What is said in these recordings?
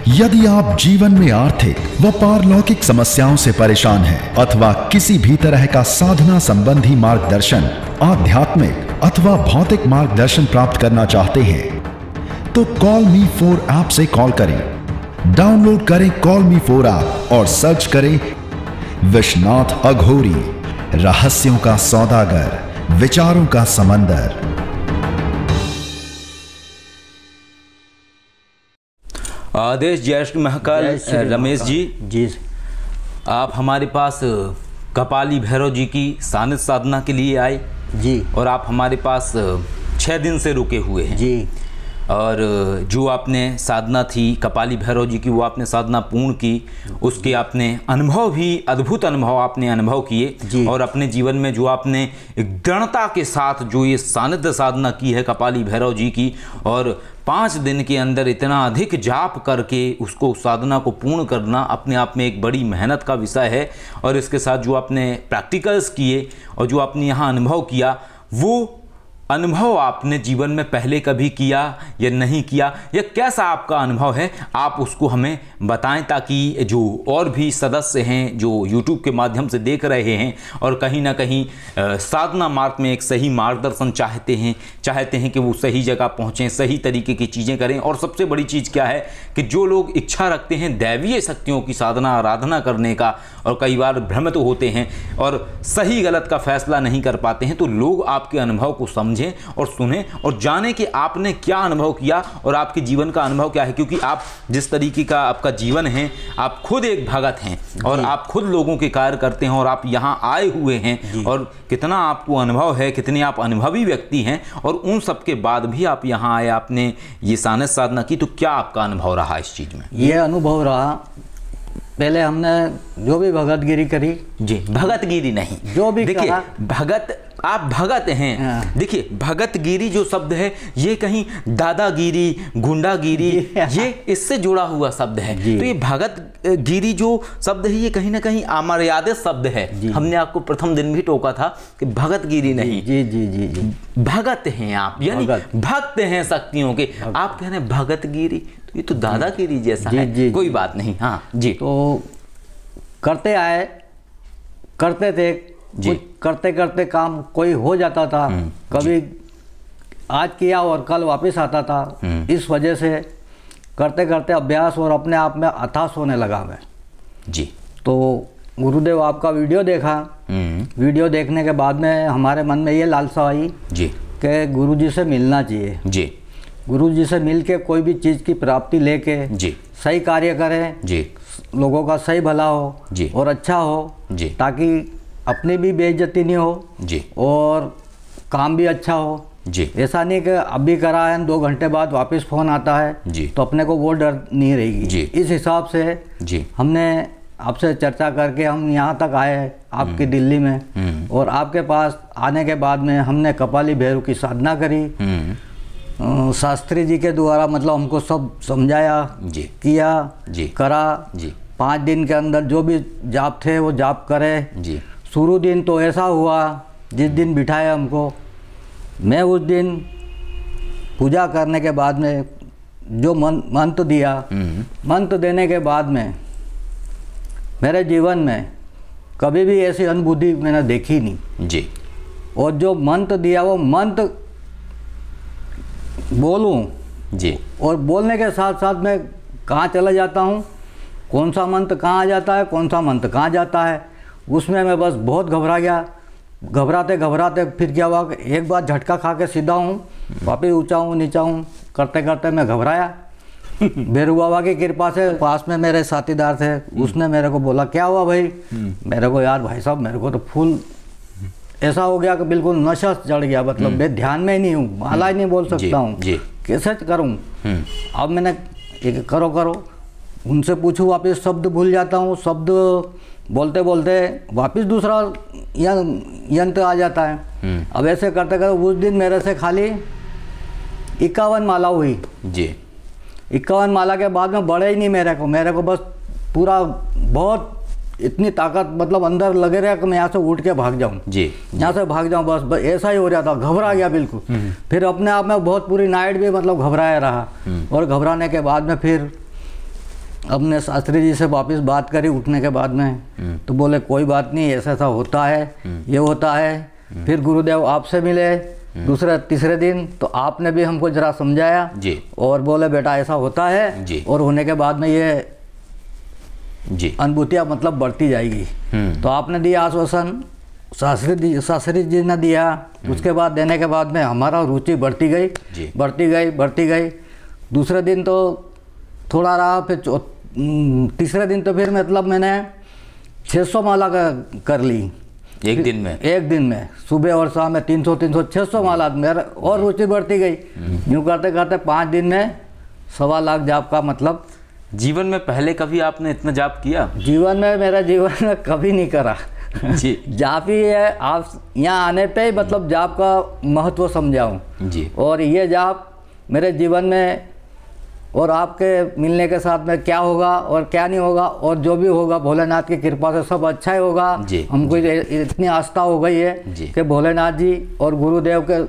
यदि आप जीवन में आर्थिक व पारलौकिक समस्याओं से परेशान हैं अथवा किसी भी तरह का साधना संबंधी मार्गदर्शन, आध्यात्मिक अथवा भौतिक मार्गदर्शन प्राप्त करना चाहते हैं तो कॉल मी 4 ऐप से कॉल करें। डाउनलोड करें कॉल मी 4 ऐप और सर्च करें विश्वनाथ अघोरी, रहस्यों का सौदागर, विचारों का समंदर। आदेश जय श्री महाकाल। रमेश जी, आप हमारे पास कपाली भैरव जी की सानिध्य साधना के लिए आए जी, और आप हमारे पास 6 दिन से रुके हुए हैं जी। और जो आपने साधना थी कपाली भैरव जी की, वो आपने साधना पूर्ण की, उसके आपने अनुभव भी, अद्भुत अनुभव आपने अनुभव किए और अपने जीवन में जो आपने दृढ़ता के साथ जो ये सानिध्य साधना की है कपाली भैरव जी की, और 5 दिन के अंदर इतना अधिक जाप करके उसको साधना को पूर्ण करना अपने आप में एक बड़ी मेहनत का विषय है। और इसके साथ जो आपने प्रैक्टिकल्स किए और जो आपने यहाँ अनुभव किया, वो अनुभव आपने जीवन में पहले कभी किया या नहीं किया, या कैसा आपका अनुभव है, आप उसको हमें बताएं ताकि जो और भी सदस्य हैं जो YouTube के माध्यम से देख रहे हैं और कहीं ना कहीं साधना मार्ग में एक सही मार्गदर्शन चाहते हैं कि वो सही जगह पहुँचें, सही तरीके की चीज़ें करें। और सबसे बड़ी चीज़ क्या है कि जो लोग इच्छा रखते हैं दैवीय शक्तियों की साधना आराधना करने का और कई बार भ्रमित होते हैं और सही गलत का फैसला नहीं कर पाते हैं, तो लोग आपके अनुभव को समझें और सुने और जाने कि आपने क्या अनुभव किया और आपके जीवन का अनुभव क्या है। क्योंकि आप जिस तरीके का आपका जीवन है, आप खुद एक भगत हैं और आप खुद लोगों के कार्य करते हैं और आप यहाँ आए हुए हैं और कितना आपको अनुभव है, कितने आप अनुभवी व्यक्ति हैं, और उन सब के बाद भी आप यहाँ आए, आपने ये सानिध्य साधना की, तो क्या आपका अनुभव रहा इस चीज़ में? ये अनुभव रहा, पहले हमने जो भी भगतगिरी करी जी, भगतगिरी नहीं, जो भी देखिए करा, भगत, आप भगत हैं। देखिए भगतगिरी जो शब्द है ये कहीं दादागिरी, गुंडागिरी, ये इससे जुड़ा हुआ शब्द है। तो ये भगतगिरी जो शब्द है ये कहीं ना कहीं अमर्यादित शब्द है। हमने आपको प्रथम दिन भी टोका था कि भगतगिरी नहीं, जी जी जी जी, भगत हैं आप, यानी भक्त हैं शक्तियों के। आप कह रहे हैं भगतगिरी, तो ये तो दादागिरी जैसा है। कोई बात नहीं। हाँ जी, तो करते आए, करते थे, कुछ करते करते काम कोई हो जाता था, कभी आज किया और कल वापस आता था। इस वजह से करते करते अभ्यास और अपने आप में अथाह होने लगा मैं जी। तो गुरुदेव आपका वीडियो देखा, वीडियो देखने के बाद में हमारे मन में ये लालसा आई जी कि गुरुजी से मिलना चाहिए जी, गुरुजी से मिल के कोई भी चीज़ की प्राप्ति लेके जी सही कार्य करें जी, लोगों का सही भला हो जी और अच्छा हो जी, ताकि अपनी भी बेइज्जती नहीं हो जी और काम भी अच्छा हो जी। ऐसा नहीं कि अभी करा है 2 घंटे बाद वापस फ़ोन आता है जी, तो अपने को वो डर नहीं रहेगी जी। इस हिसाब से जी हमने आपसे चर्चा करके हम यहाँ तक आए आपकी दिल्ली में, और आपके पास आने के बाद में हमने कपाली भैरव की साधना करी। शास्त्री जी के द्वारा मतलब हमको सब समझाया जी, किया जी, करा जी। 5 दिन के अंदर जो भी जाप थे वो जाप करे जी। शुरू दिन तो ऐसा हुआ, जिस दिन बिठाया हमको, मैं उस दिन पूजा करने के बाद में जो मंत्र दिया, मंत्र देने के बाद में मेरे जीवन में कभी भी ऐसी अनुभूति मैंने देखी नहीं जी। और जो मंत्र दिया वो मंत्र बोलूं जी, और बोलने के साथ साथ मैं कहाँ चला जाता हूँ, कौन सा मंत्र कहाँ आ जाता है, कौन सा मंत्र कहाँ जाता है, उसमें मैं बस बहुत घबरा गया। घबराते घबराते फिर क्या हुआ कि एक बार झटका खा के सीधा हूँ, वापिस ऊँचा हूँ नीचा हूँ, करते करते मैं घबराया। भैरू बाबा की कृपा से पास में मेरे साथीदार थे, उसने मेरे को बोला क्या हुआ भाई? मेरे को यार भाई साहब मेरे को तो फुल ऐसा हो गया कि बिल्कुल नशा चढ़ गया, मतलब मैं ध्यान में ही नहीं हूँ, माला ही नहीं बोल सकता हूँ, कैसे करूँ? अब मैंने करो करो, उनसे पूछूँ वापस शब्द भूल जाता हूँ, शब्द बोलते बोलते वापस दूसरा यंत्र आ जाता है। अब ऐसे करते करते उस दिन मेरे से खाली 51 माला हुई जी। 51 माला के बाद में बढ़े ही नहीं मेरे को बस पूरा बहुत इतनी ताकत मतलब अंदर लगे रहा कि मैं यहाँ से उठ के भाग जाऊँ जी, यहाँ से भाग जाऊँ, बस ऐसा ही हो रहा था, घबरा गया बिल्कुल। फिर अपने आप में बहुत पूरी नाइट भी मतलब घबराया रहा, और घबराने के बाद में फिर अपने शास्त्री जी से वापस बात करी उठने के बाद में, तो बोले कोई बात नहीं, ऐसा ऐसा होता है, ये होता है। फिर गुरुदेव आपसे मिले दूसरे तीसरे दिन, तो आपने भी हमको जरा समझाया जी, और बोले बेटा ऐसा होता है जी, और होने के बाद में ये जी अनुभूतियाँ मतलब बढ़ती जाएगी। तो आपने दिया आश्वासन, शास्त्री जी ने दिया। उसके बाद देने के बाद में हमारा रुचि बढ़ती गई, बढ़ती गई। दूसरे दिन तो थोड़ा रहा, फिर तीसरे दिन तो फिर मतलब मैंने 600 माला कर ली एक दिन में सुबह और शाम में 300 600 माला मेरा, और रुचि बढ़ती गई। यूँ करते करते 5 दिन में 1.25 लाख जाप का मतलब। जीवन में पहले कभी आपने इतना जाप किया? मेरा जीवन में कभी नहीं करा जी। जाप ही है, आप यहाँ आने पे ही मतलब जाप का महत्व समझाऊं जी। और ये जाप मेरे जीवन में और आपके मिलने के साथ में क्या होगा और क्या नहीं होगा, और जो भी होगा भोलेनाथ की कृपा से सब अच्छा ही होगा। हमको इतनी आस्था हो गई है कि भोलेनाथ जी और गुरुदेव के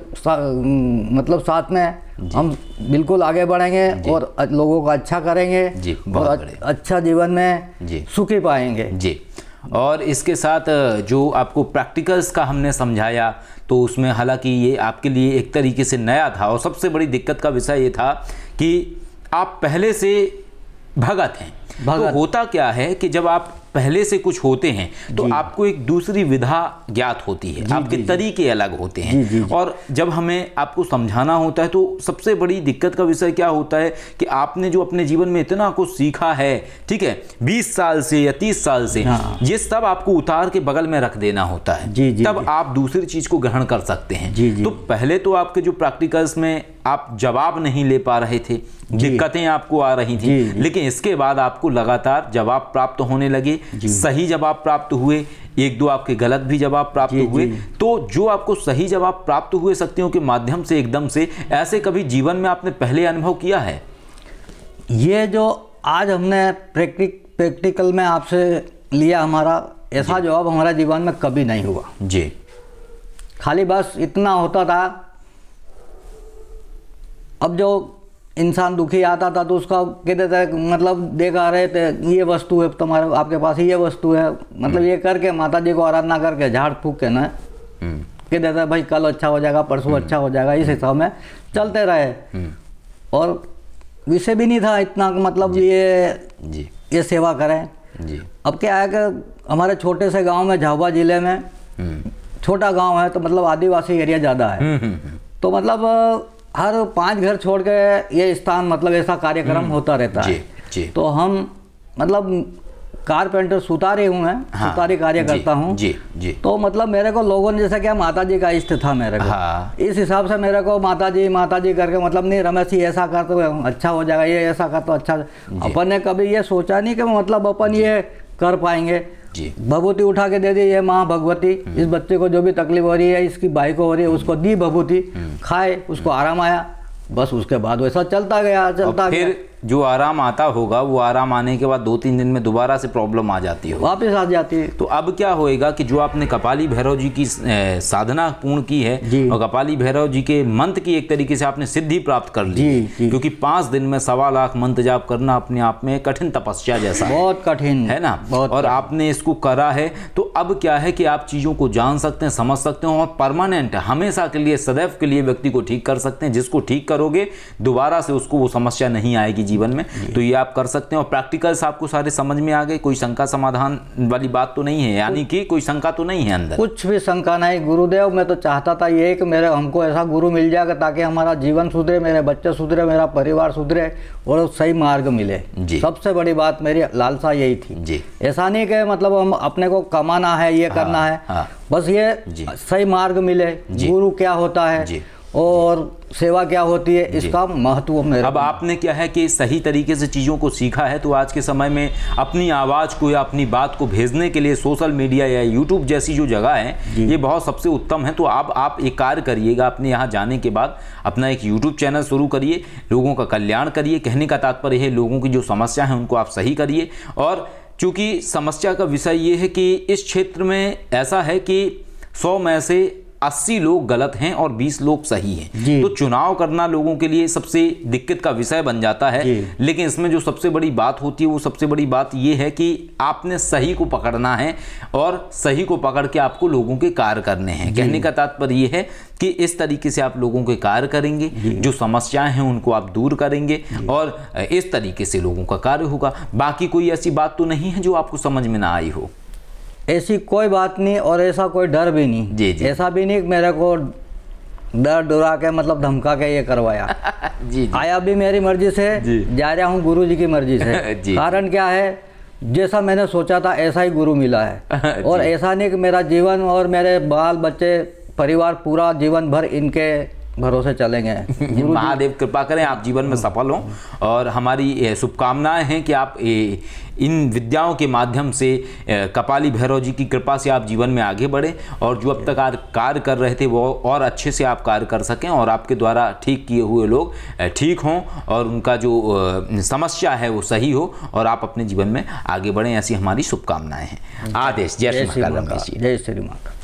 मतलब साथ में हम बिल्कुल आगे बढ़ेंगे और लोगों का अच्छा करेंगे जी, और अच्छा जीवन में सुखी पाएंगे जी। और इसके साथ जो आपको प्रैक्टिकल्स का हमने समझाया, तो उसमें हालांकि ये आपके लिए एक तरीके से नया था, और सबसे बड़ी दिक्कत का विषय ये था कि आप पहले से भगत हैं। तो होता क्या है कि जब आप पहले से कुछ होते हैं तो आपको एक दूसरी विधा ज्ञात होती है, आपके तरीके अलग होते हैं। और जब हमें आपको समझाना होता है तो सबसे बड़ी दिक्कत का विषय क्या होता है कि आपने जो अपने जीवन में इतना कुछ सीखा है, ठीक है, 20 साल से या 30 साल से, ये सब आपको उतार के बगल में रख देना होता है, तब आप दूसरी चीज को ग्रहण कर सकते हैं। तो पहले तो आपके जो प्रैक्टिकल्स में आप जवाब नहीं ले पा रहे थे, दिक्कतें आपको आ रही थी, लेकिन इसके बाद आपको लगातार जवाब प्राप्त होने लगे, सही जवाब प्राप्त हुए, 1-2 आपके गलत भी जवाब प्राप्त हुए। तो जो आपको सही जवाब प्राप्त हुए शक्तियों के माध्यम से एकदम से, ऐसे कभी जीवन में आपने पहले अनुभव किया है? ये जो आज हमने प्रैक्टिकल में आपसे लिया, हमारा ऐसा जवाब हमारा जीवन में कभी नहीं हुआ जी। खाली बस इतना होता था, अब जो इंसान दुखी आता था तो उसका कहते थे, मतलब देखा रहे थे ये वस्तु है तुम्हारे, आपके पास ये वस्तु है, मतलब ये करके माता जी को आराधना करके झाड़ फूक के ना कहते थे भाई कल अच्छा हो जाएगा, परसों अच्छा हो जाएगा, इस हिसाब में चलते रहे। और विषय भी नहीं था इतना मतलब ये सेवा करें जी। अब क्या है कि हमारे छोटे से गांव में, झाबुआ जिले में छोटा गांव है, तो मतलब आदिवासी एरिया ज़्यादा है, तो मतलब हर 5 घर छोड़ के ये स्थान मतलब ऐसा कार्यक्रम होता रहता है। तो हम मतलब कारपेंटर सुतारी हूँ मैं, सुतारी कार्य करता हूँ। तो मतलब मेरे को लोगों ने जैसे क्या माता जी का इष्ट था मेरे को, इस हिसाब से मेरे को माता जी करके मतलब नहीं रमेश जी ऐसा कर तो अच्छा हो जाएगा, ये ऐसा कर तो अच्छा। अपन ने कभी ये सोचा नहीं कि मतलब अपन ये कर पाएंगे। भभूति उठा के दे दी, ये माँ भगवती, इस बच्चे को जो भी तकलीफ हो रही है, इसकी भाई को हो रही है, उसको दी भभूति, खाए, उसको आराम आया, बस उसके बाद वैसा चलता गया। फिर जो आराम आता होगा, वो आराम आने के बाद 2-3 दिन में दोबारा से प्रॉब्लम आ जाती है, वापस आ जाती है। तो अब क्या होएगा कि जो आपने कपाली भैरव जी की साधना पूर्ण की है और कपाली भैरव जी के मंत्र की एक तरीके से आपने सिद्धि प्राप्त कर ली, क्योंकि 5 दिन में 1.25 लाख मंत्र जाप करना अपने आप में कठिन तपस्या जैसा है, बहुत कठिन है ना, और आपने इसको करा है। तो अब क्या है कि आप चीज़ों को जान सकते हैं, समझ सकते हैं, और परमानेंट हमेशा के लिए, सदैव के लिए व्यक्ति को ठीक कर सकते हैं। जिसको ठीक करोगे दोबारा से उसको वो समस्या नहीं आएगी जीवन में, तो ये आप कर सकते हैं। और प्रैक्टिकल्स आपको सारे समझ में आ गए, कोई शंका समाधान वाली बात तो नहीं है, यानी कि कोई शंका तो नहीं है अंदर? कुछ भी शंका नहीं गुरुदेव। मैं तो चाहता था ये कि हमको ऐसा गुरु मिल जाएगा ताकि हमारा जीवन सुधरे, मेरे बच्चे सुधरे, मेरा परिवार सुधरे और सही मार्ग मिले। सबसे बड़ी बात मेरी लालसा यही थी। ऐसा नहीं कि मतलब हम अपने को कमाना है, ये करना है, बस ये सही मार्ग मिले, गुरु क्या होता है और सेवा क्या होती है, इसका महत्व मेरे। अब आपने क्या है कि सही तरीके से चीज़ों को सीखा है, तो आज के समय में अपनी आवाज़ को या अपनी बात को भेजने के लिए सोशल मीडिया या यूट्यूब जैसी जो जगह है, ये बहुत सबसे उत्तम है। तो आप एक कार्य करिएगा, अपने यहाँ जाने के बाद अपना एक यूट्यूब चैनल शुरू करिए, लोगों का कल्याण करिए। कहने का तात्पर्य है लोगों की जो समस्या है उनको आप सही करिए। और चूँकि समस्या का विषय ये है कि इस क्षेत्र में ऐसा है कि 100 में से 80 लोग गलत हैं और 20 लोग सही हैं। तो चुनाव करना लोगों के लिए सबसे दिक्कत का विषय बन जाता है। लेकिन इसमें जो सबसे बड़ी बात होती है वो सबसे बड़ी बात ये है कि आपने सही को पकड़ना है और सही को पकड़ के आपको लोगों के कार्य करने हैं। कहने का तात्पर्य ये है कि इस तरीके से आप लोगों के कार्य करेंगे, जो समस्याएं हैं उनको आप दूर करेंगे और इस तरीके से लोगों का कार्य होगा। बाकी कोई ऐसी बात तो नहीं है जो आपको समझ में ना आई हो? ऐसी कोई बात नहीं और ऐसा कोई डर भी नहीं। जी जी। ऐसा भी नहीं कि मेरे को डर डरा के मतलब धमका के ये करवाया। जी जी। आया भी मेरी मर्जी से, जा रहा हूँ गुरु जी की मर्जी से। कारण क्या है, जैसा मैंने सोचा था ऐसा ही गुरु मिला है। और ऐसा नहीं कि मेरा जीवन और मेरे बाल बच्चे परिवार पूरा जीवन भर इनके भरोसे चलेंगे। महादेव कृपा करें आप जीवन में सफल हों और हमारी शुभकामनाएं हैं कि आप इन विद्याओं के माध्यम से कपाली भैरव जी की कृपा से आप जीवन में आगे बढ़ें और जो अब तक कार्य कर रहे थे वो और अच्छे से आप कार्य कर सकें और आपके द्वारा ठीक किए हुए लोग ठीक हों और उनका जो समस्या है वो सही हो और आप अपने जीवन में आगे बढ़ें। ऐसी हमारी शुभकामनाएं हैं। आदेश। जय श्री महाकाल। जय श्री महाकाल।